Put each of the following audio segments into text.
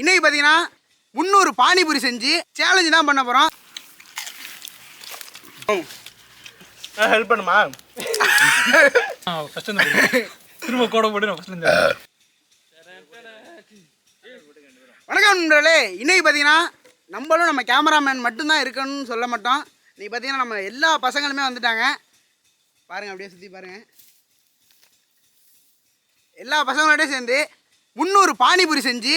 இன்னைக்கு பார்த்தீங்கன்னா 300 பானிபூரி செஞ்சு சேலஞ்சு தான் பண்ண போகிறோம். ஹெல்ப் பண்ணுமா? ஃபர்ஸ்ட் திரும்ப கோட போட்டு நான் ஃபர்ஸ்ட் வணக்கம் நண்பர்களே. இன்னைக்கு பார்த்தீங்கன்னா நம்மளும் நம்ம கேமராமேன் மட்டும்தான் இருக்கணும்னு சொல்ல மாட்டோம். இன்னைக்கு பார்த்தீங்கன்னா நம்ம எல்லா பசங்களுமே வந்துட்டாங்க. பாருங்கள், அப்படியே சுற்றி பாருங்கள். எல்லா பசங்களோடய சேர்ந்து 300 பானிபூரி செஞ்சு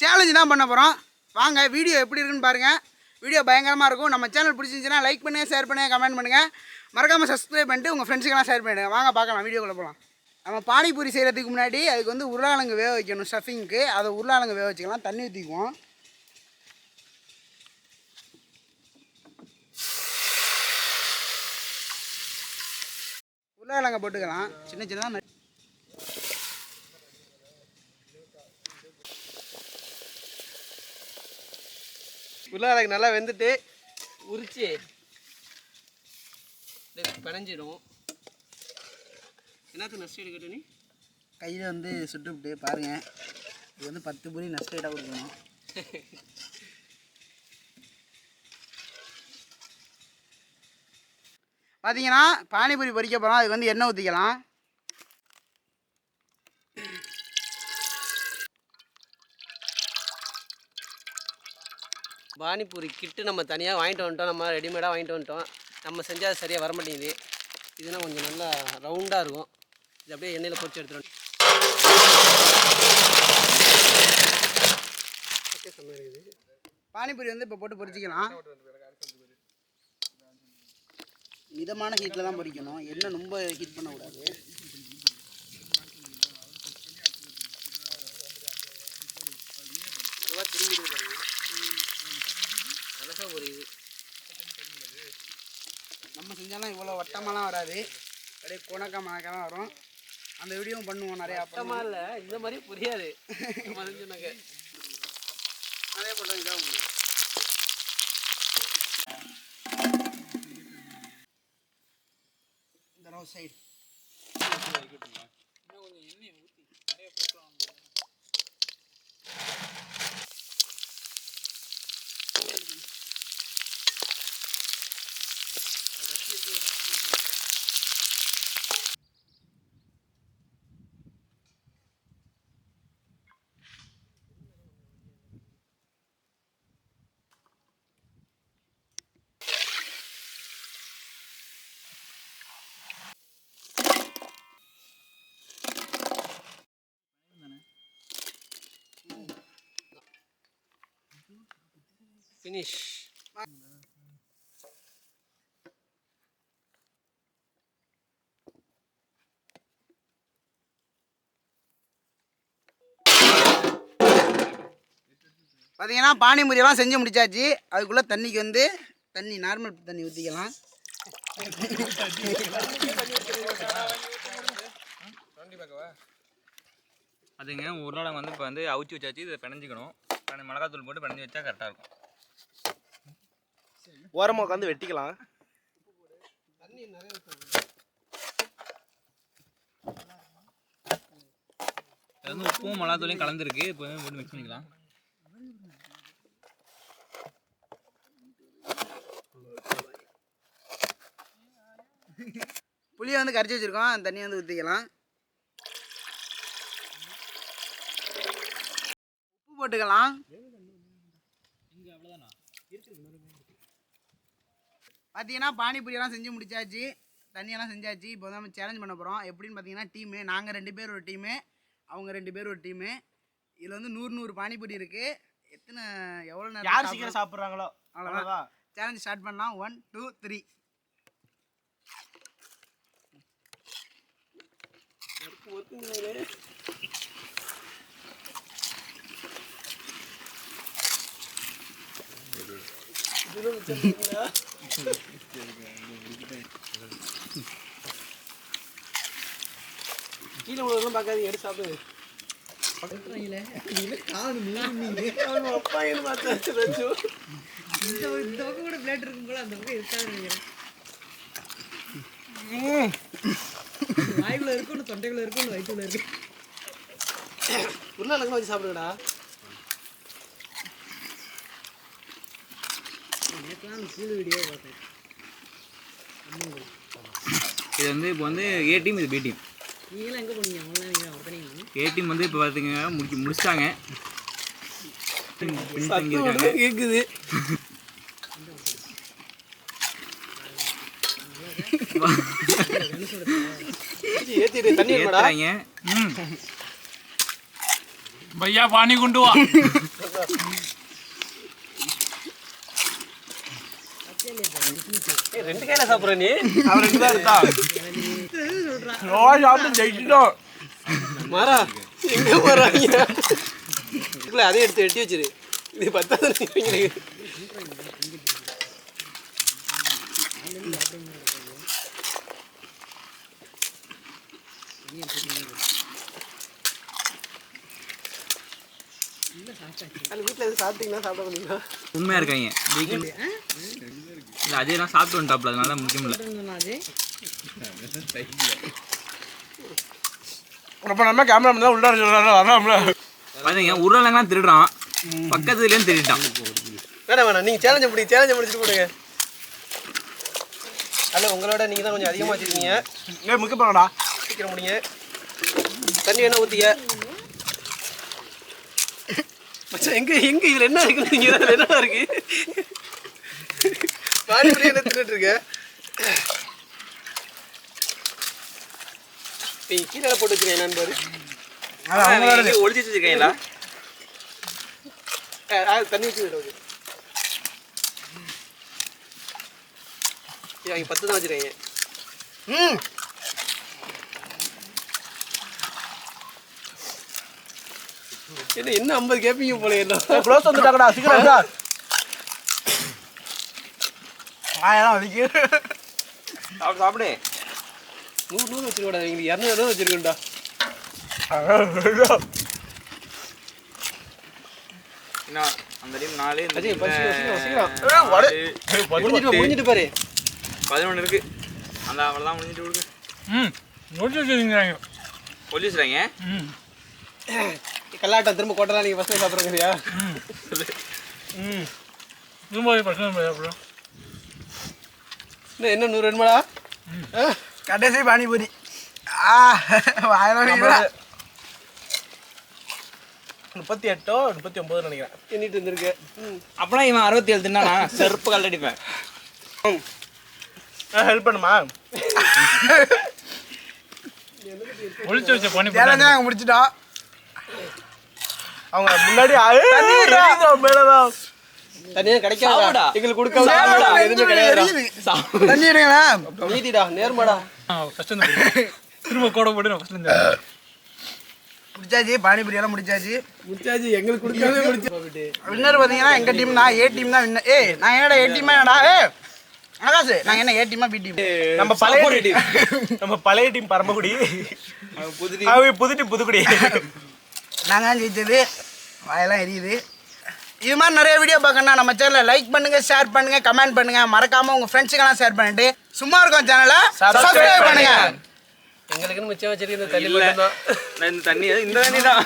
சேலஞ்சு தான் பண்ண போகிறோம். வாங்க, வீடியோ எப்படி இருக்குன்னு பாருங்கள். வீடியோ பயங்கரமாக இருக்கும். நம்ம சேனல் பிடிச்சிருந்துச்சுன்னா லைக் பண்ணுங்கள், ஷேர் பண்ணுங்கள், கமெண்ட் பண்ணுங்கள். மறக்காமல் சப்ஸ்கிரைப் பண்ணிட்டு உங்கள் ஃப்ரெண்ட்ஸுக்கெல்லாம் ஷேர் பண்ணிவிடுங்க. வாங்க பார்க்கலாம், வீடியோக்குள்ளே போகலாம். நம்ம பானிபூரி செய்கிறதுக்கு முன்னாடி அதுக்கு வந்து உருளைக்கிழங்கு வேக வைக்கணும். ஸ்டஃபிங்க்கு அதை உருளைக்கிழங்கு வேக வச்சுக்கலாம். தண்ணி ஊற்றிக்குவோம். உருளைக்கிழங்கை போட்டுக்கலாம். சின்ன சின்னதாக உருளைக்கிழங்கு நல்லா வெந்துட்டு உரிச்சு பிணைஞ்சிடும். என்னத்துக்கு நஷ்டம் எடுக்கட்டும்? நீ கையில் வந்து சுட்டுவிட்டு பாருங்கள். இது வந்து 10 பூரி நஷ்டேட்டாக கொடுக்கணும். பார்த்தீங்கன்னா பானிபூரி பொரிக்க போகிறோம். அதுக்கு வந்து எண்ணெய் ஊற்றிக்கலாம். பானிபூரி கிட்டு நம்ம தனியாக வாங்கிட்டு வந்துட்டோம். நம்ம ரெடிமேடாக வாங்கிட்டு வந்துட்டோம். நம்ம செஞ்சால் அது சரியாக வர மாட்டேங்குது. இதுனா கொஞ்சம் நல்லா ரவுண்டாக இருக்கும். இது அப்படியே எண்ணெயில் பொரிச்சு எடுத்துடும். பானிபூரி வந்து இப்போ போட்டு பொரிச்சிக்கலாம். மிதமான ஹீட்டில் தான் பொரிக்கணும். எண்ணெய் ரொம்ப ஹீட் பண்ணக்கூடாது. அதுவாக திரும்பிடுது பாருங்க. அழகாக பொரியுது. நம்ம செஞ்சாலும் இவ்வளோ வட்டமாலாம் வராது. அப்படியே குணக்கா மணக்கெல்லாம் வரும். அந்த வீடியோவும் பண்ணுவோம். நிறையா வட்டமாக இல்லை, இந்த மாதிரி புரியாது. நம்ம செஞ்சோன்னாக்க அதே போல் இதாகும். இந்த ரோஸ் சைடு ஃபினிஷ். பார்த்தீங்கன்னா பானிபூரியெல்லாம் செஞ்சு முடிச்சாச்சு. அதுக்குள்ளே தண்ணிக்கு வந்து தண்ணி நார்மல் தண்ணி ஊற்றிக்கலாம். அதுங்க உருளைக்கிழங்கு வந்து இப்போ வந்து அவிச்சு வச்சாச்சு. இதை பிணைஞ்சிக்கணும். மிளகாத்தூள் போட்டு பிணைஞ்சி வச்சா கரெக்டாக இருக்கும். ஓரமாக உட்காந்து வெட்டிக்கலாம். இது வந்து உப்பும் மிளகாத்தூளையும் கலந்துருக்கு. இப்போ போட்டு மிக்ஸ் பண்ணிக்கலாம். புளியை வந்து கரைச்சி வச்சுருக்கோம். அந்த தண்ணியை வந்து ஊற்றிக்கலாம். உப்பு போட்டுக்கலாம். பார்த்தீங்கன்னா பானிபூரியெல்லாம் செஞ்சு முடிச்சாச்சு. தண்ணியெல்லாம் செஞ்சாச்சு. இப்போ வந்து நம்ம சேலஞ்ச் பண்ண போகிறோம். எப்படின்னு பார்த்தீங்கன்னா டீமு நாங்கள் 2 பேர் ஒரு டீமு, அவங்க 2 பேர் ஒரு டீமு. இதில் வந்து 100 பானிபூரி இருக்குது. எவ்வளோ நேரம் யார் சீக்கிரம் சாப்பிட்றாங்களோ அவ்வளோதான். சேலஞ்ச் ஸ்டார்ட் பண்ணலாம். 1 2 3. கீழே உள்ளதெல்லாம் பார்க்காது, எடுத்து சாப்பிடு. இந்த பக்கம் கூட பிளேட் இருக்கும் போல, அந்த பக்கம் இருக்காது. வாய்க்குள்ள இருக்கும், தொண்டைக்குள்ள இருக்கும், வயிற்றுல இருக்கு. உருளைக்கிழங்கு வச்சு சாப்பிடுங்கடா. இது வந்து இப்போ வந்து ஏ டீம் இது பி டீம். நீங்களாம் எங்கே போனீங்க? அவங்களாம் நீங்கள் ஒருத்தனீங்க. ஏ டீம் வந்து இப்போ பார்த்துங்க முடிச்சிட்டாங்க. பின்தங்கியிருக்காங்க. கேட்குது. ஏற்றிட்டு தண்ணி இருக்குடா. ஏத்துறாங்க. भैया पानी गुंडू ரெண்டு கையில சாப்பிட்ற நீ? அவன் ரெண்டு தான் இருக்கா சாப்பிட்டு ஜெயிச்சிட்டோம். மாறா எங்கே போகிறாங்க? இல்லை அதே எடுத்து வெட்டி வச்சிரு. இது பத்தாவது அது வீட்டில் எதுவும் சாப்பிட்டீங்களா சாப்பிட போனீங்களா? உண்மையாக இருக்காங்க. இல்லை அஜய்லாம் சாப்பிட்டு வந்துட்டாப்புல, அதனால முக்கியம் இல்லை. அப்போ நம்ம கேமரா உள்ள வராமல பார்த்தீங்க உருளைங்கலாம் திருடுறான், பக்கத்துலேயும் திருட்டான். வேணாம் நீங்கள் சேலஞ்சை முடிச்சுட்டு போடுங்க. அல்ல உங்களோட நீங்கள் தான் கொஞ்சம் அதிகமாக வச்சுருக்கீங்க. முக்கிய போங்கடா. சீக்கிரம் முடிங்க. தண்ணி வேணா ஊற்றிக்க. மச்சான் எங்கே இதில் என்ன இருக்குன்னு நீங்கள் என்னடா இருக்கு? பானிபுரி என்ன தின்னுட்டு இருக்க? நீங்கள் கீழே போட்டு வச்சுருக்கேன் என்னன்னு பாரு. ஒளிச்சு வச்சுருக்கீங்களா? தண்ணி வச்சு விடுறது. அவங்க 10 தான் வச்சுருக்கீங்க. என்ன 50 கேட்பீங்க போல என்ன? க்ளோஸ் வந்துட்டாங்கடா சீக்கிரம் சார். ஆயெல்லாம் வலிக்கு. சாப்பிடு. 100 வச்சுருக்கோடா. எங்களுக்கு 200 வச்சுருக்கோண்டா. என்ன அந்த டீம் 4 அஜய் சீக்கிரம் முடிஞ்சிட்டு முடிஞ்சிட்டு பாரு. 11 இருக்கு. அந்த அவ்வளோதான் முடிஞ்சிட்டு விடுங்க. முடிச்சு வச்சுருங்கிறாங்க. ஒளி வச்சுறாங்க. கல்லாட்டம் திரும்ப கோட்டலாம் நீங்கள் ஃபஸ்ட்டு சாப்பிட்றீங்கயா? திரும்ப பிரச்சனை அப்புறம் இன்னும் 100 வேணுமாடா? கடைசி பானிபூரி. வாயெல்லாம் 38 39 நினைக்கிறேன். எண்ணிட்டு இருந்திருக்கு. அப்பலாம் இவன் 67 தின்னானா செருப்பு கல்லடிப்பேன். ஹெல்ப் பண்ணுமா? ஒளிச்சு வச்ச பண்ணி சேலஞ்சை நாங்கள் முடிச்சிட்டோம். அவங்க முன்னாடி மேலதான் தனியாக கிடைக்காதா? எங்களுக்கு கொடுக்காம எதுவுமே கிடையாது. தண்ணி எடுங்களா? நீதிடா நேர்மாடா. ஃபர்ஸ்ட் திரும்ப கோட போட்டு நான் ஃபர்ஸ்ட் முடிச்சாச்சு, பானிபூரி எல்லாம் முடிச்சாச்சு. முடிச்சாச்சு. எங்களுக்கு கொடுக்காம முடிச்சு. வின்னர் பார்த்தீங்கன்னா எங்கள் டீம் தான். ஏ டீம் தான் வின்னர். நான் என்னடா ஏ டீமா என்னடா? ஆகாசு நாங்கள் என்ன ஏ டீமா பி டீம்? நம்ம பழைய டீம் பரமக்குடி, புது டீம் புதுக்குடி. நாங்கள் தான் ஜெயிச்சது. வாயெல்லாம் எரியுது. இது மாதிரி நிறைய வீடியோ பார்க்கணும்னா நம்ம சேனலை லைக் பண்ணுங்க, ஷேர் பண்ணுங்க, கமெண்ட் பண்ணுங்க. மறக்காம உங்க ஃப்ரெண்ட்ஸுக்கெல்லாம் ஷேர் பண்ணிட்டு சும்மா இருக்கும் சேனலை சப்ஸ்கிரைப் பண்ணுங்க. எங்களுக்குன்னு மிச்சம் வச்சிருக்க இந்த தண்ணி மட்டும் தான். இந்த தண்ணி தான்.